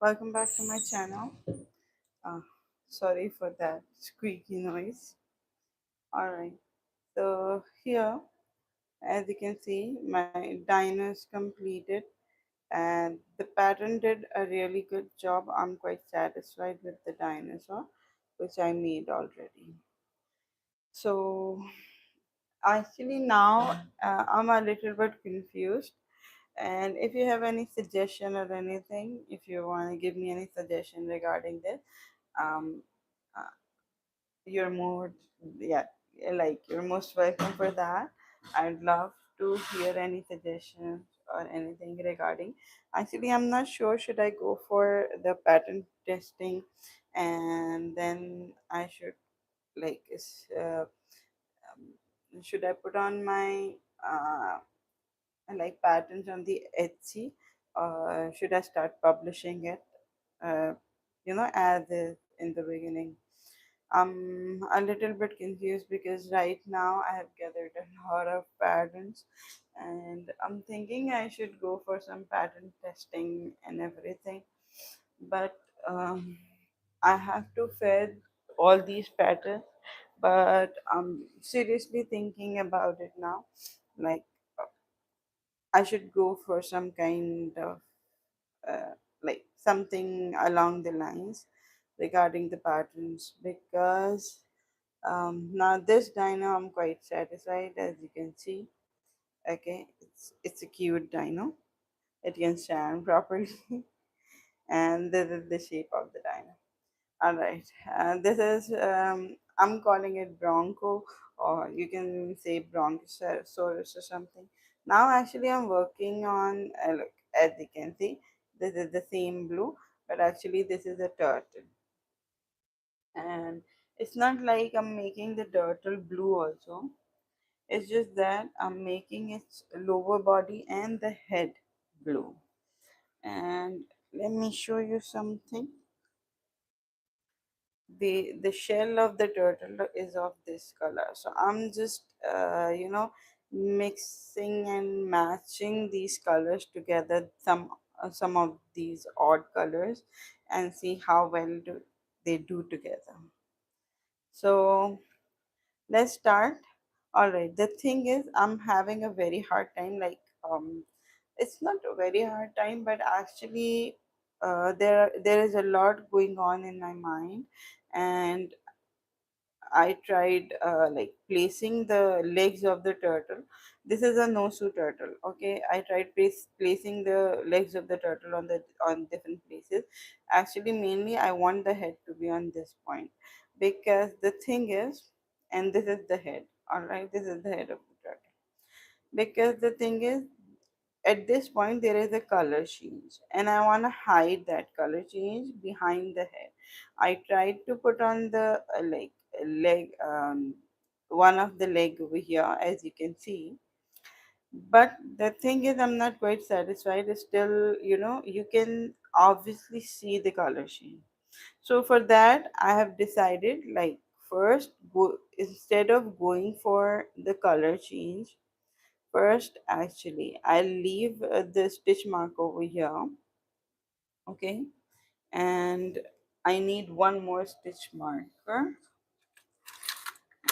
Welcome back to my channel. Uh, Sorry for that squeaky noise. Alright, so here, as you can see, my dino is completed and the pattern did a really good job. I'm quite satisfied with the dinosaur which I made already. So actually now I'm a little bit confused, and if you have any suggestion or anything, if you want to give me any suggestion regarding this, um, uh, you're more, yeah, like you're most welcome for that. I'd love to hear any suggestions or anything regarding. Actually, I'm not sure should I go for the pattern testing, and then I should like should I put on my like patterns on the Etsy, or should I start publishing it? Uh, as is in the beginning. I'm a little bit confused because right now I have gathered a lot of patterns, and I'm thinking I should go for some pattern testing and everything. But I have to fed all these patterns, but I'm seriously thinking about it now. Like I should go for some kind of like something along the lines regarding the patterns, because now this dino I'm quite satisfied, as you can see. Okay, it's a cute dino. It can stand properly, and this is the shape of the dino. All right, this is I'm calling it Bronco, or you can say Brontosaurus or something. Now, actually, I'm working on look, as you can see, this is the same blue, but actually, this is a turtle, and it's not like I'm making the turtle blue also. It's just that I'm making its lower body and the head blue. And let me show you something. The shell of the turtle is of this color, so I'm just mixing and matching these colors together, some of these odd colors, and see how well do they do together. So let's start. All right, the thing is I'm having a very hard time, like it's not a very hard time, but actually there is a lot going on in my mind, and I tried like placing the legs of the turtle. This is a no-shoe turtle. Okay, I tried placing the legs of the turtle on different places. Actually, mainly I want the head to be on this point, because the thing is, and this is the head. All right, this is the head of the turtle. Because the thing is, at this point there is a color change, and I want to hide that color change behind the head. I tried to put on the like leg, one of the leg over here, as you can see, but the thing is I'm not quite satisfied. Still, you can obviously see the color change. So for that I have decided, like, first go, instead of going for the color change, first, actually, I'll leave the stitch mark over here, okay? And I need one more stitch marker.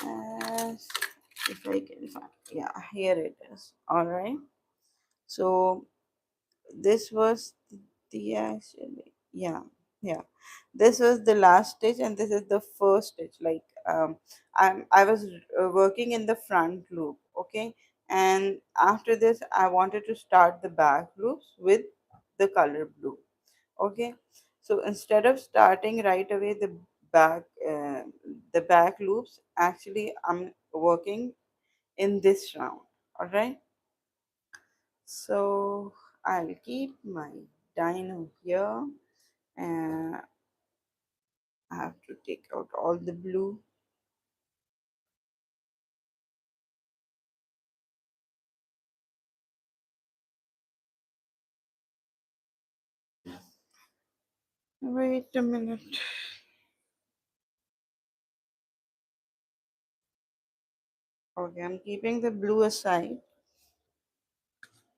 As if I can find, yeah, here it is. All right. So this was the actually, yeah, this was the last stitch, and this is the first stitch. Like I was working in the front loop, okay, and after this I wanted to start the back loops with the color blue, okay. So instead of starting right away back uh, the back loops, actually I'm working in this round. All right, so I'll keep my dino here, and I have to take out all the blue. Wait a minute. Okay, I'm keeping the blue aside,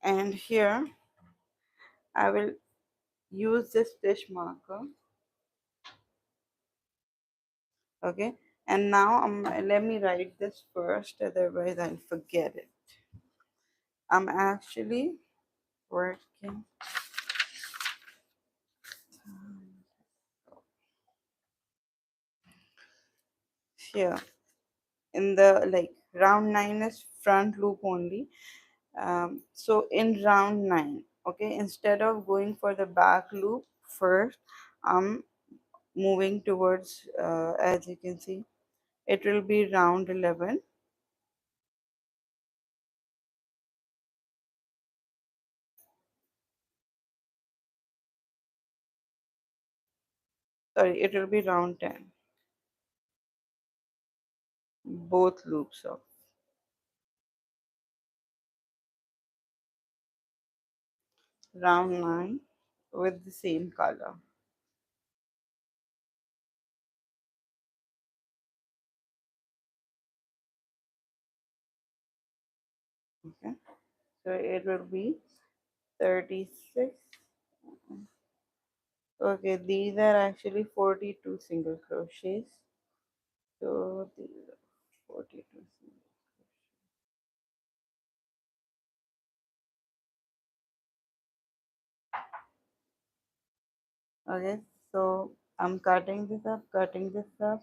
and here I will use this stitch marker. Okay, and now let me write this first, otherwise I'll forget it. I'm actually working here in the like round 9 is front loop only. So in round 9, okay, instead of going for the back loop first, I'm moving towards, as you can see, it will be round 11. Sorry, it will be round 10, both loops of round 9 with the same color. Okay, so it will be 36. Okay, these are actually 42 single crochets. So these are 42 single. Okay, so I'm cutting this up,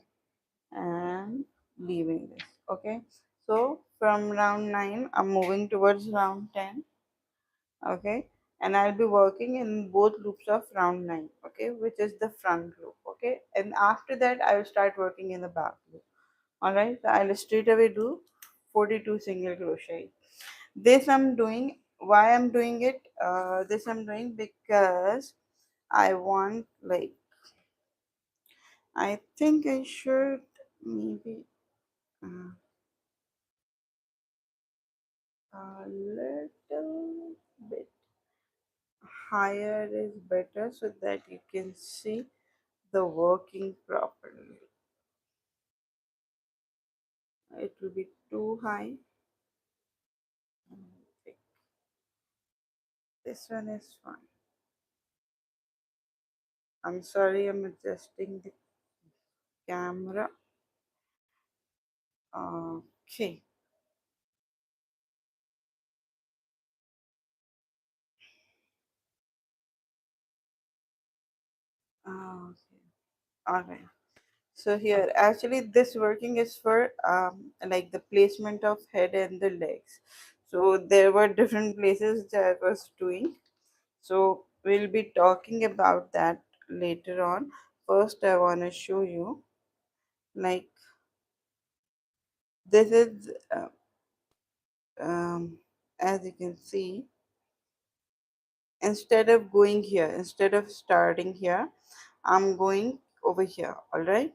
and leaving this. Okay, so from round 9, I'm moving towards round 10. Okay, and I'll be working in both loops of round 9. Okay, which is the front loop. Okay, and after that, I will start working in the back loop. Alright, so I'll straight away do 42 single crochet. This I'm doing. Why I'm doing it? This I'm doing because I want, like, I think I should maybe uh, a little bit higher is better so that you can see the working properly. It will be too high. Okay, this one is fine. I'm sorry, I'm adjusting the camera. Okay. Okay. All right. So here, actually, this working is for like the placement of head and the legs. So there were different places that I was doing. So we'll be talking about that later on. First, I want to show you, like, this is as you can see, instead of starting here, I'm going over here. All right.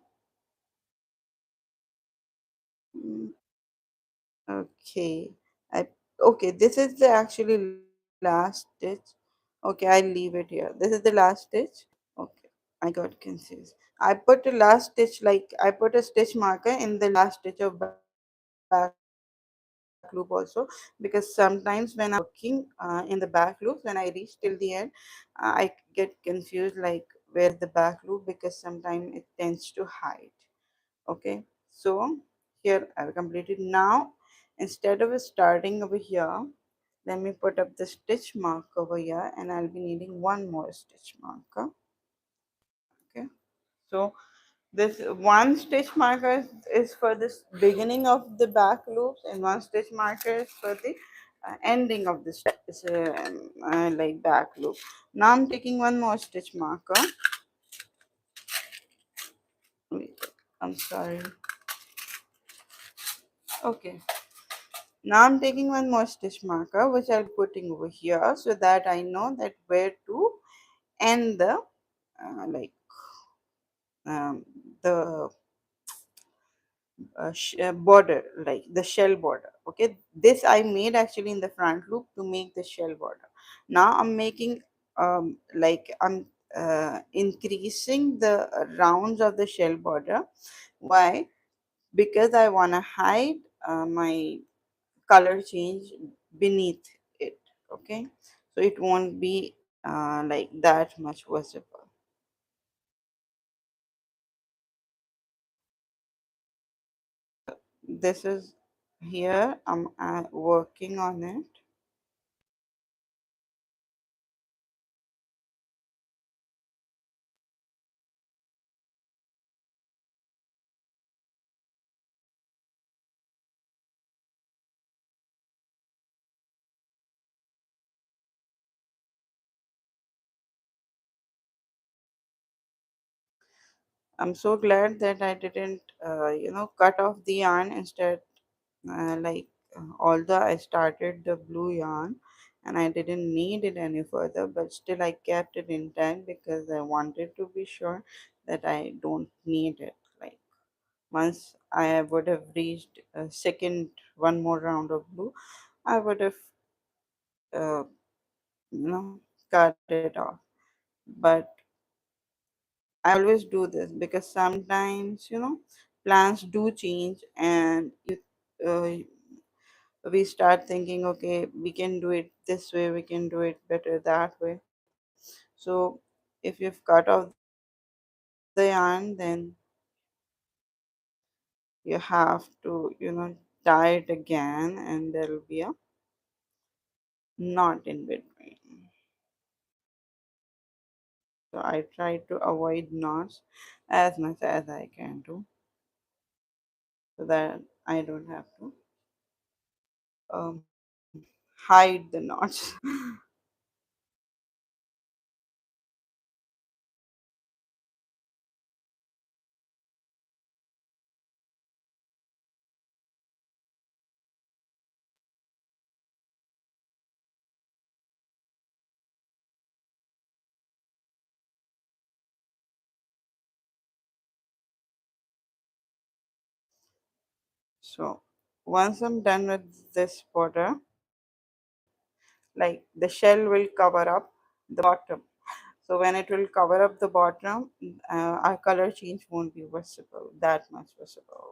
Okay. I okay, this is the actually last stitch. Okay, I'll leave it here. This is the last stitch. Okay, I got confused. I put a last stitch, like I put a stitch marker in the last stitch of back loop also, because sometimes when I'm working in the back loops, when I reach till the end, I get confused like where the back loop, because sometimes it tends to hide. Okay, so here I've completed. Now, instead of starting over here, let me put up the stitch mark over here, and I'll be needing one more stitch marker. Okay, so this one stitch marker is for this beginning of the back loops, and one stitch marker is for the ending of the like back loop. Now I'm taking one more stitch marker. Wait, I'm sorry. Okay, now I'm taking one more stitch marker, which I'll be putting over here so that I know that where to end the like um, the border, like the shell border. Okay, this I made actually in the front loop to make the shell border. Now I'm making like I'm increasing the rounds of the shell border. Why? Because I want to hide my color change beneath it. Okay, so it won't be like that much visible. This is here. I'm working on it. I'm so glad that I didn't, cut off the yarn instead. Although I started the blue yarn and I didn't need it any further, but still I kept it intact because I wanted to be sure that I don't need it. Like once I would have reached a second, one more round of blue, I would have, uh, cut it off. But I always do this because sometimes, plans do change and uh, we start thinking, okay, we can do it this way, we can do it better that way. So if you've cut off the yarn, then you have to, tie it again and there will be a knot in between. So I try to avoid knots as much as I can do so that I don't have to um, hide the knots. So once I'm done with this border, like the shell will cover up the bottom. So when it will cover up the bottom, our color change won't be visible, that much visible.